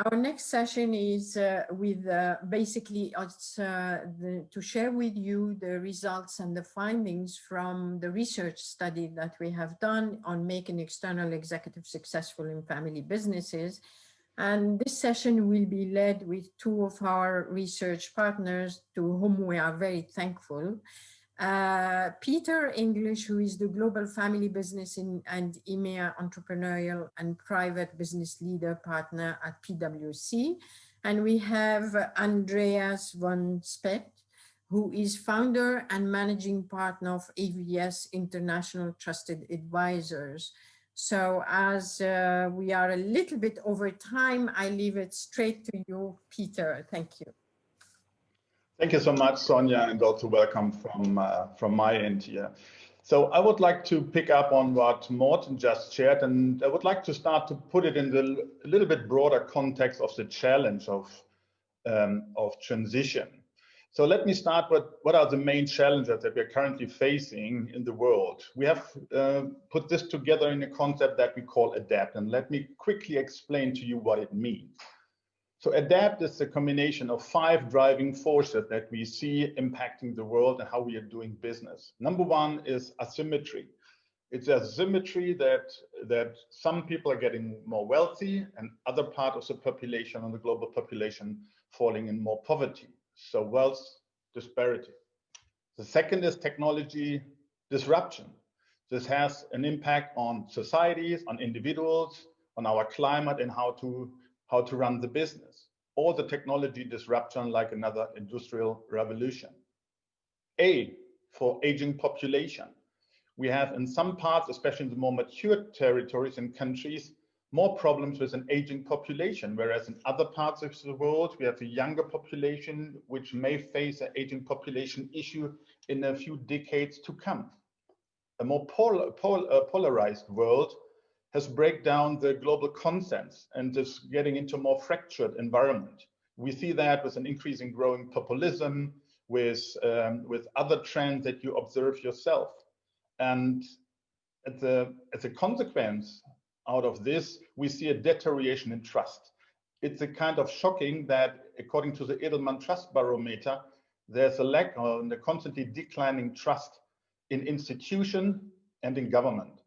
Our next session is with basically to share with you the results and the findings from the research study that we have done on making external executives successful in family businesses. And this session will be led with two of our research partners to whom we are very thankful. Peter English, who is the Global Family Business and EMEA Entrepreneurial and Private Business Leader Partner at PwC. And we have Andreas von Specht, who is founder and managing partner of AvS International Trusted Advisors. So as we are a little bit over time, I leave it straight to you, Peter. Thank you. Thank you so much, Sonia, and also welcome from my end here. So I would like to pick up on what Morten just shared, and I would like to start to put it in the a little bit broader context of the challenge of transition. So let me start with what are the main challenges that we're currently facing in the world. We have put this together in a concept that we call ADAPT, and let me quickly explain to you what it means. So ADAPT is a combination of 5 driving forces that we see impacting the world and how we are doing business. Number 1 is asymmetry. It's asymmetry that some people are getting more wealthy and other part of the population, on the global population, falling in more poverty. So wealth disparity. The second is technology disruption. This has an impact on societies, on individuals, on our climate, and how to run the business, or the technology disruption like another industrial revolution. A, for aging population. We have in some parts, especially in the more mature territories and countries, more problems with an aging population, whereas in other parts of the world, we have a younger population which may face an aging population issue in a few decades to come. A more polarized world has break down the global consensus and is getting into a more fractured environment. We see that with an increasing growing populism, with other trends that you observe yourself. And as a consequence out of this, we see a deterioration in trust. It's a kind of shocking that according to the Edelman Trust Barometer, there's a lack of a constantly declining trust in institution and in government.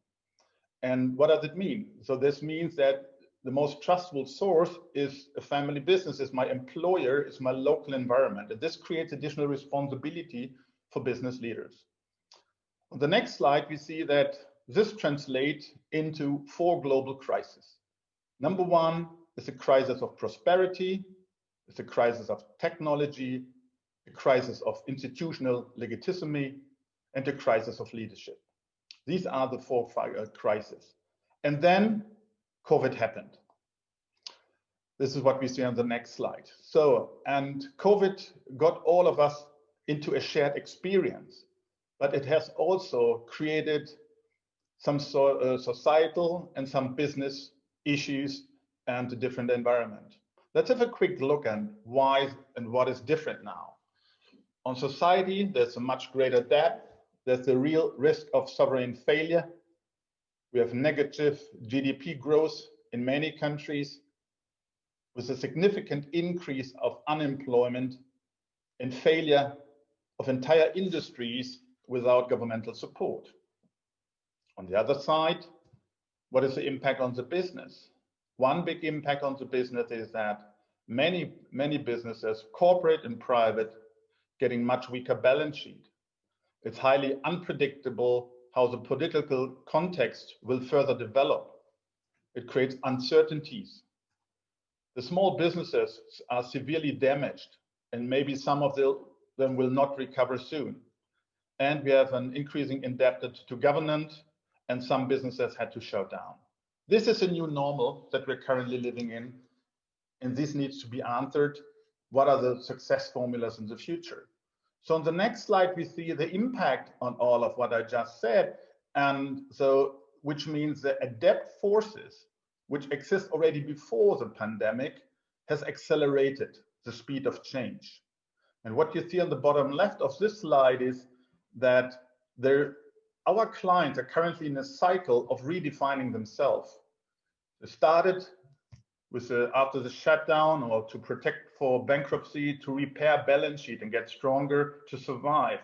And what does it mean? So this means that the most trustful source is a family business, is my employer, is my local environment. And this creates additional responsibility for business leaders. On the next slide, we see that this translates into 4 global crises. Number 1 is a crisis of prosperity, it's a crisis of technology, a crisis of institutional legitimacy, and a crisis of leadership. These are the 4 crises. And then COVID happened. This is what we see on the next slide. So, and COVID got all of us into a shared experience, but it has also created some societal and some business issues and a different environment. Let's have a quick look at why and what is different now. On society, there's a much greater debt. There's the real risk of sovereign failure. We have negative GDP growth in many countries with a significant increase of unemployment and failure of entire industries without governmental support. On the other side, what is the impact on the business? One big impact on the business is that many businesses, corporate and private, getting much weaker balance sheet. It's highly unpredictable how the political context will further develop. It creates uncertainties. The small businesses are severely damaged, and maybe some of them will not recover soon. And we have an increasing indebtedness to government, and some businesses had to shut down. This is a new normal that we're currently living in, and this needs to be answered. What are the success formulas in the future? So on the next slide, we see the impact on all of what I just said. And so, which means the ADAPT forces, which exist already before the pandemic, has accelerated the speed of change. And what you see on the bottom left of this slide is that our clients are currently in a cycle of redefining themselves. They started with after the shutdown, or to protect for bankruptcy, to repair balance sheet and get stronger to survive.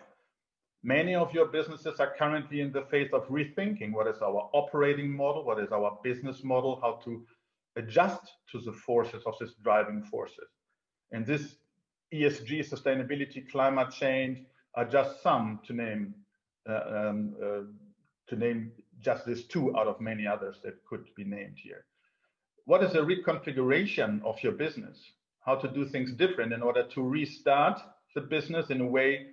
Many of your businesses are currently in the phase of rethinking what is our operating model, what is our business model, how to adjust to the forces of this driving forces. And this ESG, sustainability, climate change are just some to name just these two out of many others that could be named here. What is a reconfiguration of your business? How to do things different in order to restart the business in a way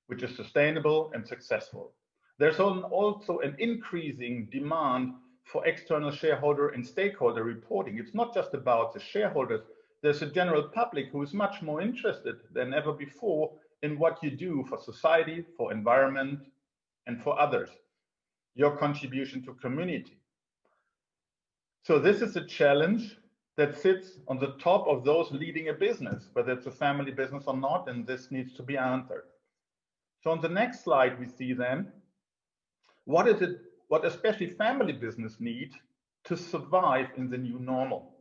which is sustainable and successful. There's also an increasing demand for external shareholder and stakeholder reporting. It's not just about the shareholders. There's a general public who is much more interested than ever before in what you do for society, for environment, and for others, your contribution to community. So this is a challenge that sits on the top of those leading a business, whether it's a family business or not, and this needs to be answered. So on the next slide, we see then, what especially family business need to survive in the new normal.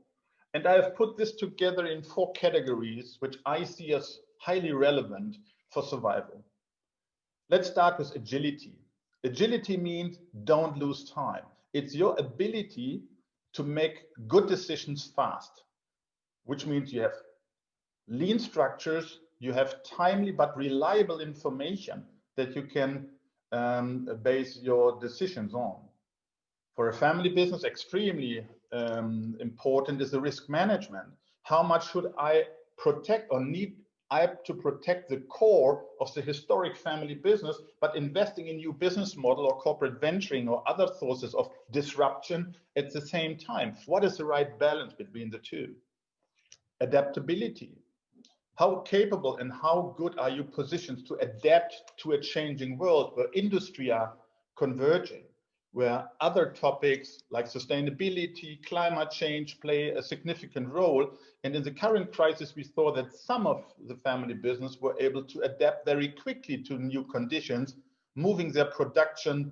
And I have put this together in 4 categories, which I see as highly relevant for survival. Let's start with agility. Agility means don't lose time. It's your ability to make good decisions fast, which means you have lean structures, you have timely but reliable information that you can base your decisions on. For a family business, extremely important is the risk management. How much should I protect or need I to protect the core of the historic family business, but investing in new business model or corporate venturing or other sources of disruption at the same time? What is the right balance between the two? Adaptability. How capable and how good are you positioned to adapt to a changing world where industry are converging, where other topics like sustainability, climate change play a significant role? And in the current crisis, we saw that some of the family business were able to adapt very quickly to new conditions, moving their production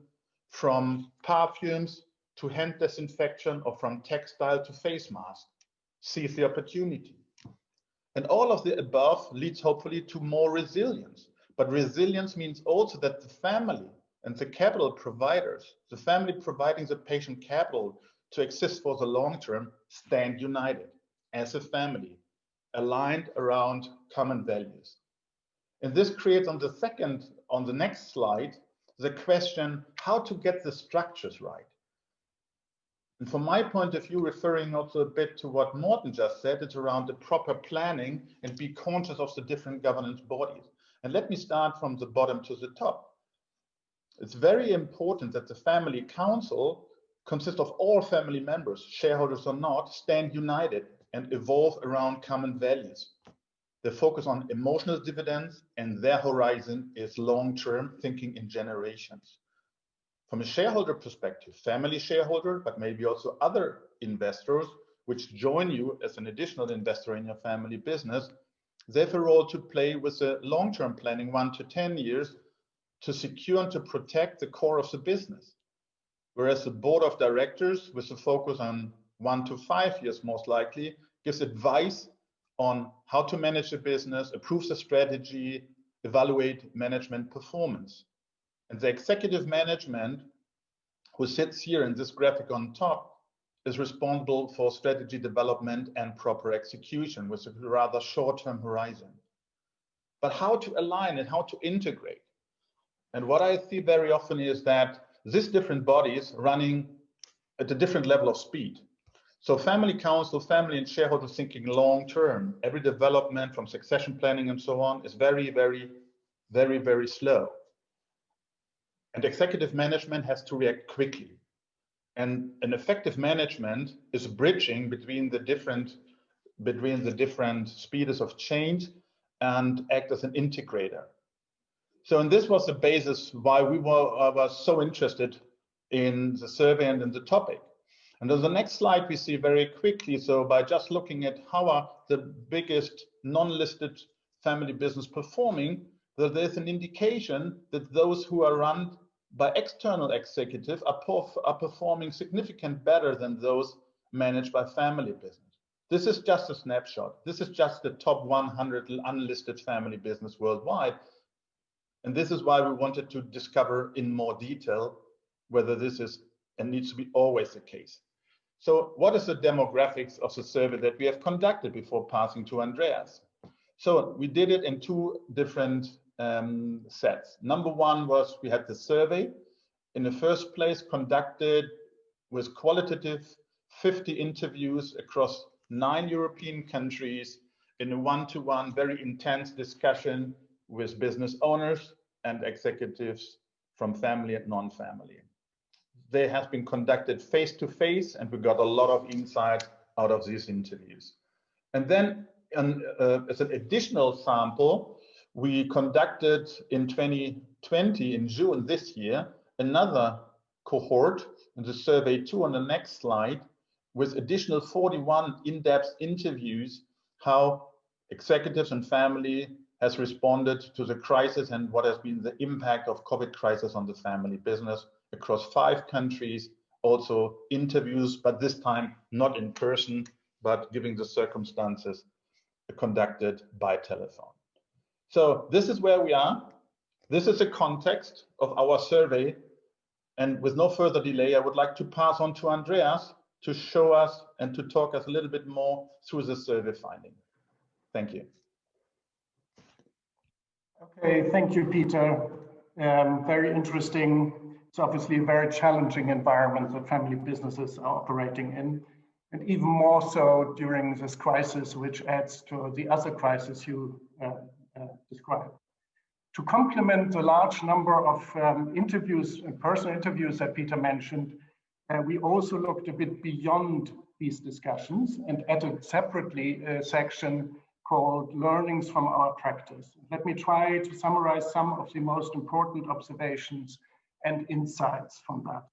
from perfumes to hand disinfection or from textile to face masks. Seize the opportunity. And all of the above leads hopefully to more resilience. But resilience means also that the family and the capital providers, the family providing the patient capital to exist for the long term, stand united as a family, aligned around common values. And this creates on the next slide, the question, how to get the structures right. And from my point of view, referring also a bit to what Morten just said, it's around the proper planning and be conscious of the different governance bodies. And let me start from the bottom to the top. It's very important that the family council consists of all family members, shareholders or not, stand united and evolve around common values. They focus on emotional dividends and their horizon is long-term, thinking in generations. From a shareholder perspective, family shareholder, but maybe also other investors which join you as an additional investor in your family business, they have a role to play with a long-term planning, 1 to 10 years, to secure and to protect the core of the business. Whereas the board of directors, with a focus on 1 to 5 years most likely, gives advice on how to manage the business, approve the strategy, evaluate management performance. And the executive management, who sits here in this graphic on top, is responsible for strategy development and proper execution with a rather short-term horizon. But how to align and how to integrate? And what I see very often is that these different bodies running at a different level of speed. So family council, family and shareholders thinking long-term, every development from succession planning and so on is very, very, very, very slow. And executive management has to react quickly. And an effective management is bridging between the different speeds of change and act as an integrator. So, and this was the basis why we were so interested in the survey and in the topic. And on the next slide, we see very quickly, so by just looking at how are the biggest non-listed family business performing, that there's an indication that those who are run by external executives are performing significantly better than those managed by family business. This is just a snapshot. This is just the top 100 unlisted family business worldwide. And this is why we wanted to discover in more detail whether this is and needs to be always the case. So what is the demographics of the survey that we have conducted before passing to Andreas? So we did it in two different sets. Number one was we had the survey in the first place conducted with qualitative 50 interviews across 9 European countries in a one-to-one, very intense discussion with business owners and executives from family and non-family. They have been conducted face-to-face, and we got a lot of insight out of these interviews. And then as an additional sample, we conducted in 2020, in June this year, another cohort in the survey 2 on the next slide, with additional 41 in-depth interviews, how executives and family has responded to the crisis and what has been the impact of COVID crisis on the family business across 5 countries, also interviews, but this time not in person, but given the circumstances, conducted by telephone. So this is where we are. This is the context of our survey. And with no further delay, I would like to pass on to Andreas to show us and to talk us a little bit more through the survey finding. Thank you. Okay, thank you, Peter. Very interesting. It's obviously a very challenging environment that family businesses are operating in, and even more so during this crisis, which adds to the other crisis you described. To complement the large number of interviews and personal interviews that Peter mentioned, we also looked a bit beyond these discussions and added separately a section called Learnings from Our Practice. Let me try to summarize some of the most important observations and insights from that.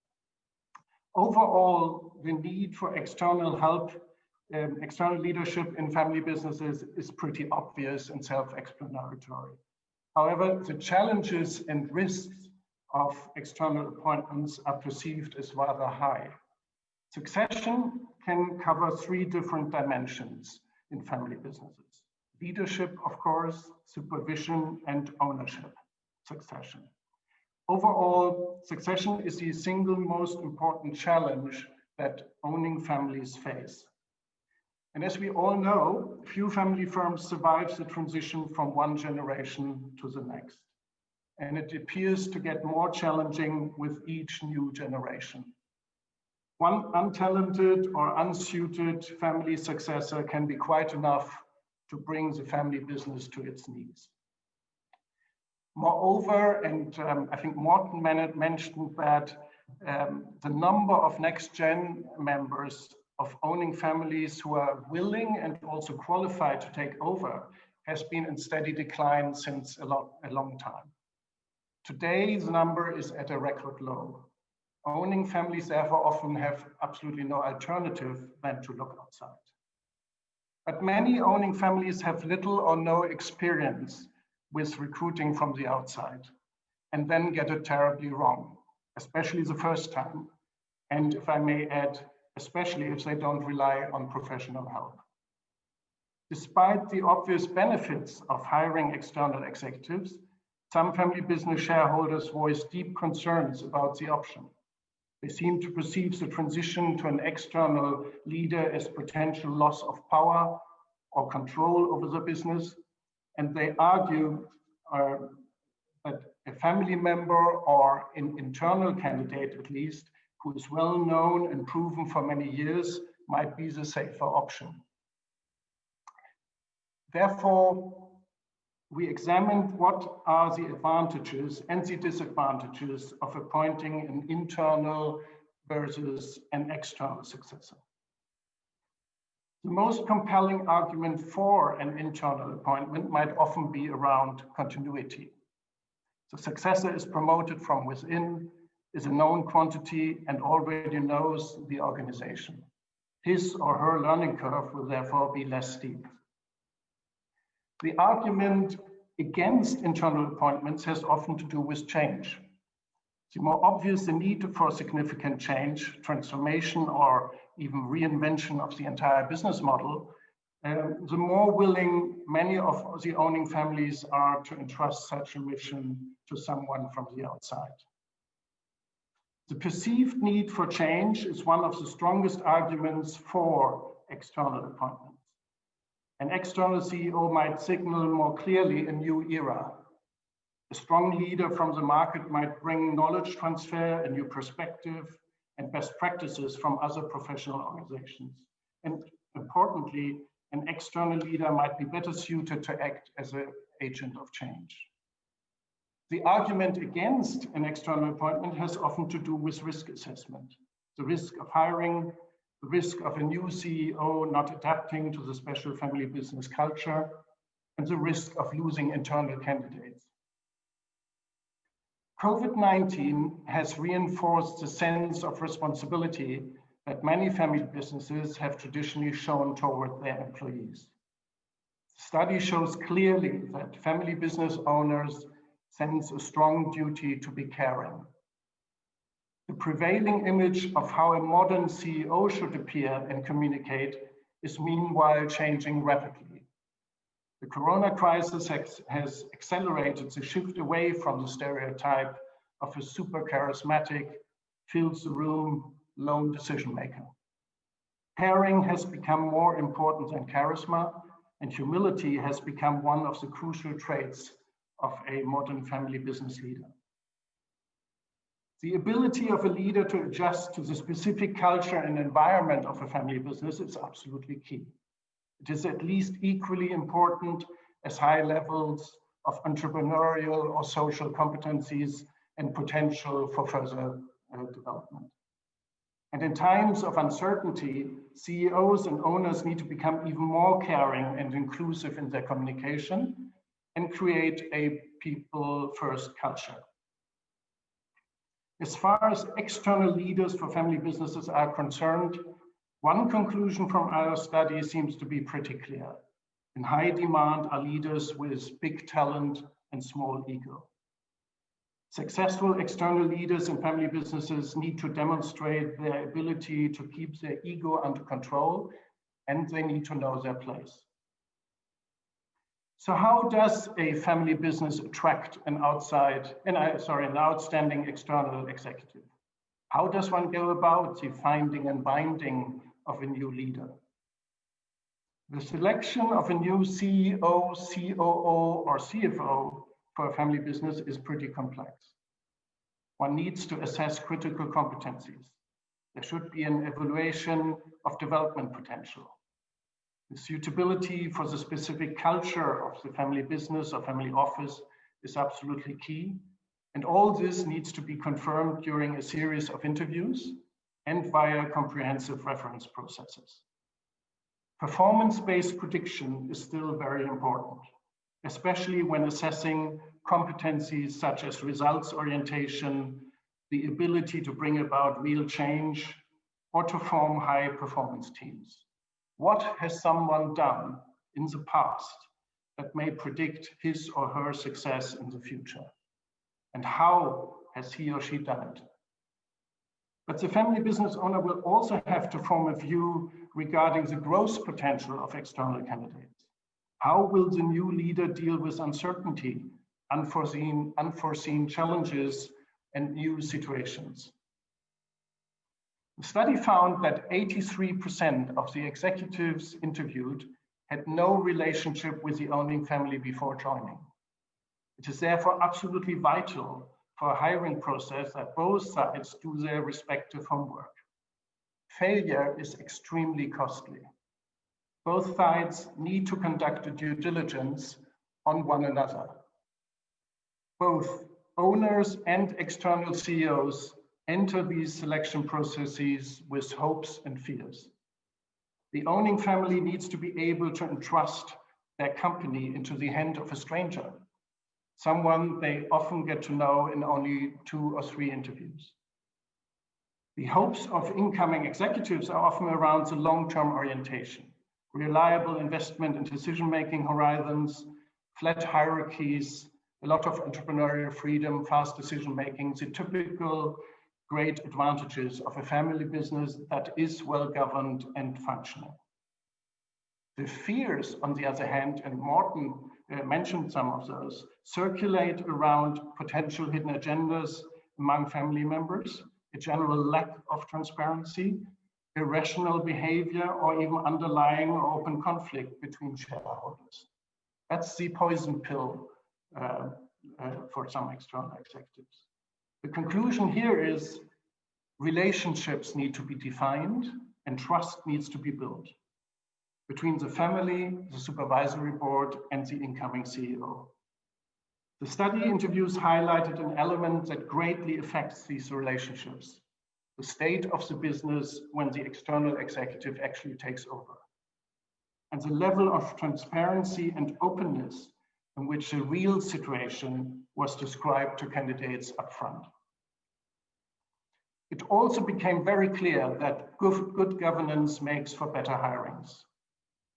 Overall, the need for external help, external leadership in family businesses is pretty obvious and self-explanatory. However, the challenges and risks of external appointments are perceived as rather high. Succession can cover 3 different dimensions in family businesses: leadership, of course, supervision, and ownership. Succession. Overall, succession is the single most important challenge that owning families face. And as we all know, few family firms survive the transition from one generation to the next. And it appears to get more challenging with each new generation. One untalented or unsuited family successor can be quite enough to bring the family business to its knees. Moreover, and I think Morten mentioned that the number of next-gen members of owning families who are willing and also qualified to take over has been in steady decline since a long time. Today, the number is at a record low. Owning families therefore often have absolutely no alternative than to look outside. But many owning families have little or no experience with recruiting from the outside, and then get it terribly wrong, especially the first time. And if I may add, especially if they don't rely on professional help. Despite the obvious benefits of hiring external executives, some family business shareholders voice deep concerns about the option. They seem to perceive the transition to an external leader as potential loss of power or control over the business, and they argue that a family member or an internal candidate, at least, who is well known and proven for many years, might be the safer option. Therefore, we examined what are the advantages and the disadvantages of appointing an internal versus an external successor. The most compelling argument for an internal appointment might often be around continuity. The successor is promoted from within, is a known quantity, and already knows the organization. His or her learning curve will therefore be less steep. The argument against internal appointments has often to do with change. The more obvious the need for significant change, transformation, or even reinvention of the entire business model, the more willing many of the owning families are to entrust such a mission to someone from the outside. The perceived need for change is one of the strongest arguments for external appointments. An external CEO might signal more clearly a new era. A strong leader from the market might bring knowledge transfer, a new perspective, and best practices from other professional organizations. And importantly, an external leader might be better suited to act as an agent of change. The argument against an external appointment has often to do with risk assessment. The risk of hiring, the risk of a new CEO not adapting to the special family business culture, and the risk of losing internal candidates. COVID-19 has reinforced the sense of responsibility that many family businesses have traditionally shown toward their employees. The study shows clearly that family business owners sense a strong duty to be caring. The prevailing image of how a modern CEO should appear and communicate is meanwhile changing rapidly. The Corona crisis has accelerated the shift away from the stereotype of a super charismatic, fills the room, lone decision maker. Caring has become more important than charisma, and humility has become one of the crucial traits of a modern family business leader. The ability of a leader to adjust to the specific culture and environment of a family business is absolutely key. It is at least equally important as high levels of entrepreneurial or social competencies and potential for further development. And in times of uncertainty, CEOs and owners need to become even more caring and inclusive in their communication and create a people-first culture. As far as external leaders for family businesses are concerned, one conclusion from our study seems to be pretty clear. In high demand are leaders with big talent and small ego. Successful external leaders in family businesses need to demonstrate their ability to keep their ego under control, and they need to know their place. So how does a family business attract an outstanding external executive? How does one go about the finding and binding of a new leader? The selection of a new CEO, COO, or CFO for a family business is pretty complex. One needs to assess critical competencies. There should be an evaluation of development potential. The suitability for the specific culture of the family business or family office is absolutely key. And all this needs to be confirmed during a series of interviews and via comprehensive reference processes. Performance-based prediction is still very important, especially when assessing competencies such as results orientation, the ability to bring about real change, or to form high performance teams. What has someone done in the past that may predict his or her success in the future? And how has he or she done it? But the family business owner will also have to form a view regarding the growth potential of external candidates. How will the new leader deal with uncertainty, unforeseen challenges, and new situations? The study found that 83% of the executives interviewed had no relationship with the owning family before joining. It is therefore absolutely vital for a hiring process that both sides do their respective homework. Failure is extremely costly. Both sides need to conduct a due diligence on one another. Both owners and external CEOs enter these selection processes with hopes and fears. The owning family needs to be able to entrust their company into the hand of a stranger, someone they often get to know in only 2 or 3 interviews. The hopes of incoming executives are often around the long-term orientation, reliable investment and decision-making horizons, flat hierarchies, a lot of entrepreneurial freedom, fast decision-making, the typical great advantages of a family business that is well governed and functioning. The fears, on the other hand, and Morten mentioned some of those, circulate around potential hidden agendas among family members, a general lack of transparency, irrational behavior, or even underlying or open conflict between shareholders. That's the poison pill for some external executives. The conclusion here is relationships need to be defined and trust needs to be built between the family, the supervisory board, and the incoming CEO. The study interviews highlighted an element that greatly affects these relationships: the state of the business when the external executive actually takes over, and the level of transparency and openness in which the real situation was described to candidates up front. It also became very clear that good governance makes for better hirings.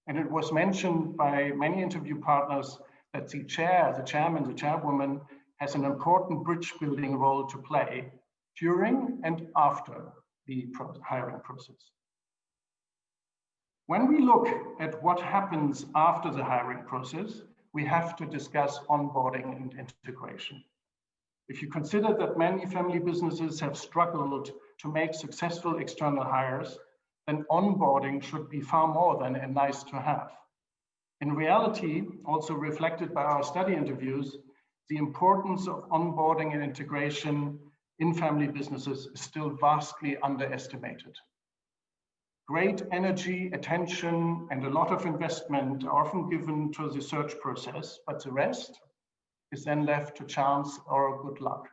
And it was mentioned by many interview partners that the chairman, the chairwoman has an important bridge building role to play during and after the hiring process. When we look at what happens after the hiring process, we have to discuss onboarding and integration. If you consider that many family businesses have struggled to make successful external hires, then onboarding should be far more than a nice to have. In reality, also reflected by our study interviews, the importance of onboarding and integration in family businesses is still vastly underestimated. Great energy, attention, and a lot of investment are often given to the search process, but the rest is then left to chance or good luck.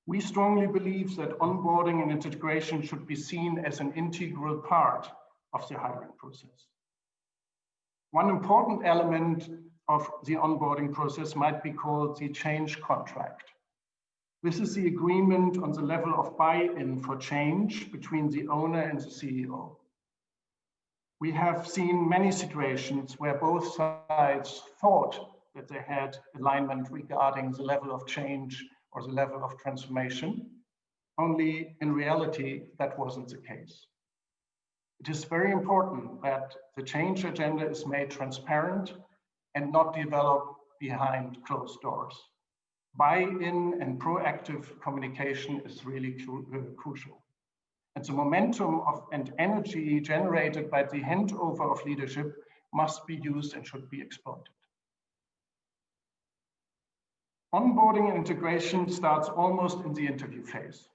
We strongly believe that onboarding and integration should be seen as an integral part of the hiring process. One important element of the onboarding process might be called the change contract. This is the agreement on the level of buy-in for change between the owner and the CEO. We have seen many situations where both sides thought that they had alignment regarding the level of change or the level of transformation, only in reality, that wasn't the case. It is very important that the change agenda is made transparent and not developed behind closed doors. Buy-in and proactive communication is really crucial. And the momentum and energy generated by the handover of leadership must be used and should be exploited. Onboarding and integration starts almost in the interview phase.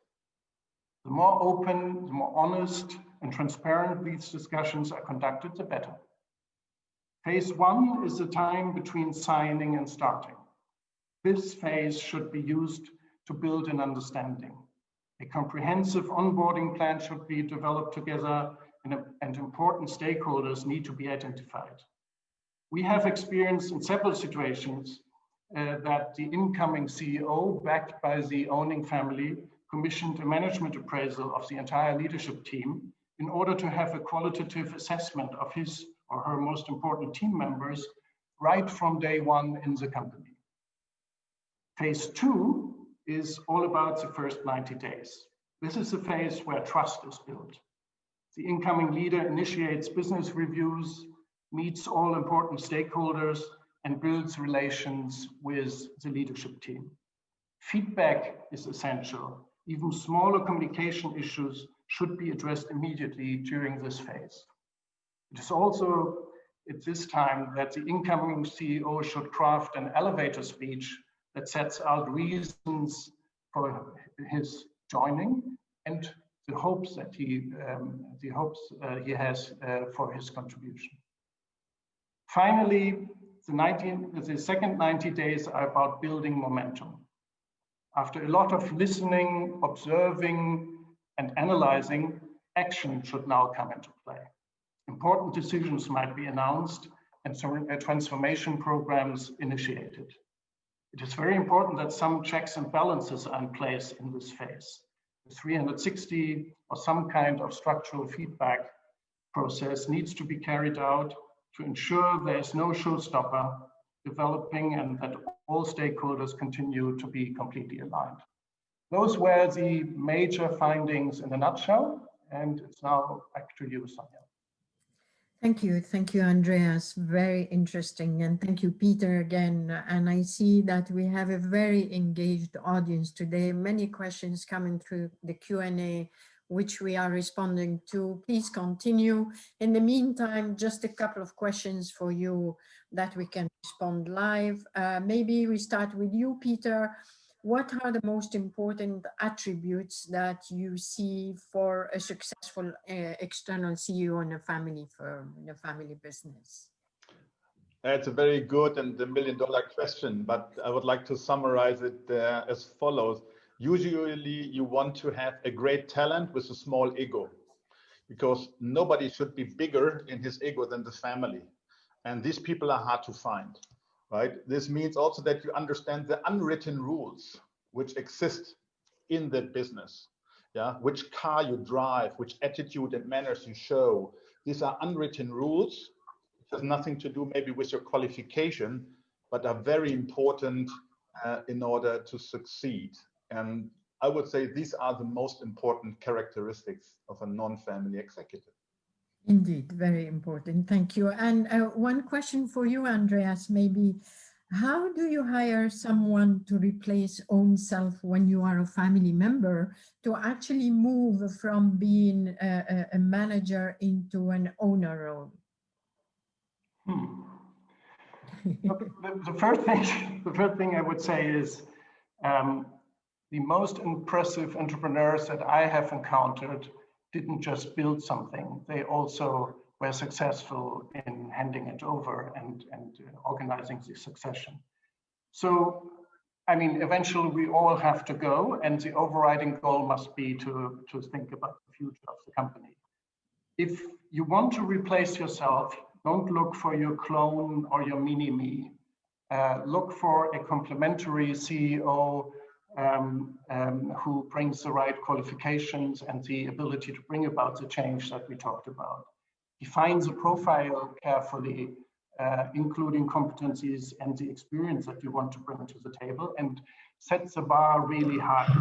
The more open, the more honest and transparent these discussions are conducted, the better. Phase one is the time between signing and starting. This phase should be used to build an understanding. A comprehensive onboarding plan should be developed together, and important stakeholders need to be identified. We have experienced in several situations that the incoming CEO, backed by the owning family, commissioned a management appraisal of the entire leadership team in order to have a qualitative assessment of his or her most important team members right from day one in the company. Phase two is all about the first 90 days. This is the phase where trust is built. The incoming leader initiates business reviews, meets all important stakeholders, and builds relations with the leadership team. Feedback is essential. Even smaller communication issues should be addressed immediately during this phase. It is also at this time that the incoming CEO should craft an elevator speech that sets out reasons for his joining and the hopes that he has for his contribution. Finally, the second 90 days are about building momentum. After a lot of listening, observing, and analyzing, action should now come into play. Important decisions might be announced and transformation programs initiated. It is very important that some checks and balances are in place in this phase. The 360 or some kind of structural feedback process needs to be carried out to ensure there is no those were the major findings in a nutshell. And it's now back to you, Sonia. Thank you, Andreas. Very interesting. And thank you, Peter, again. And I see that we have a very engaged audience today. Many questions coming through the Q&A, which we are responding to. Please continue. In the meantime, just a couple of questions for you that we can respond live. Maybe we start with you, Peter. What are the most important attributes that you see for a successful external CEO in a family firm, in a family business? It's a very good and the million-dollar question, but I would like to summarize it as follows. Usually you want to have a great talent with a small ego, because nobody should be bigger in his ego than the family. And these people are hard to find. Right? This means also that you understand the unwritten rules which exist in that business. Yeah, which car you drive, which attitude and manners you show. These are unwritten rules. It has nothing to do maybe with your qualification, but are very important in order to succeed. And I would say these are the most important characteristics of a non-family executive. Indeed, very important. Thank you. And one question for you, Andreas, maybe. How do you hire someone to replace own self when you are a family member to actually move from being a manager into an owner role? The first thing I would say is the most impressive entrepreneurs that I have encountered didn't just build something, they also were successful in handing it over and organizing the succession. So, I mean, eventually we all have to go, and the overriding goal must be to think about the future of the company. If you want to replace yourself, don't look for your clone or your mini-me. Look for a complementary CEO who brings the right qualifications and the ability to bring about the change that we talked about. Define the profile carefully, including competencies and the experience that you want to bring to the table, and set the bar really high.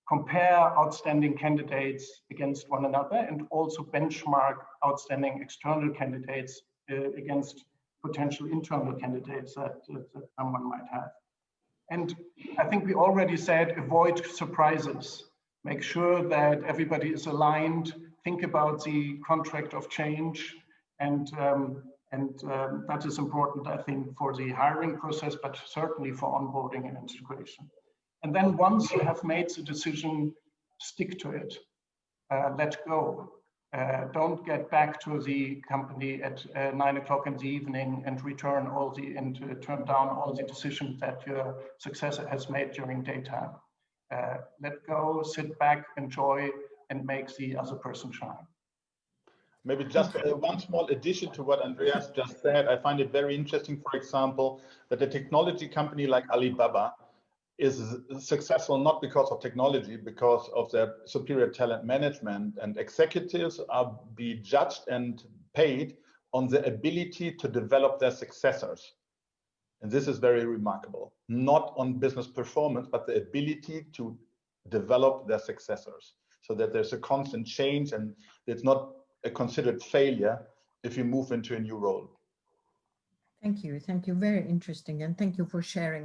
Compare outstanding candidates against one another, and also benchmark outstanding external candidates against potential internal candidates that someone might have. And I think we already said, avoid surprises. Make sure that everybody is aligned. Think about the contract of change. And that is important, I think, for the hiring process, but certainly for onboarding and integration. And then once you have made the decision, stick to it. Let go. Don't get back to the company at 9 o'clock in the evening and turn down all the decisions that your successor has made during daytime. Let go, sit back, enjoy, and make the other person shine. Maybe just one small addition to what Andreas just said. I find it very interesting, for example, that a technology company like Alibaba is successful not because of technology, because of their superior talent management, and executives are be judged and paid on the ability to develop their successors. And this is very remarkable, not on business performance, but the ability to develop their successors, so that there's a constant change and it's not a considered failure if you move into a new role. Thank you. Very interesting. And thank you for sharing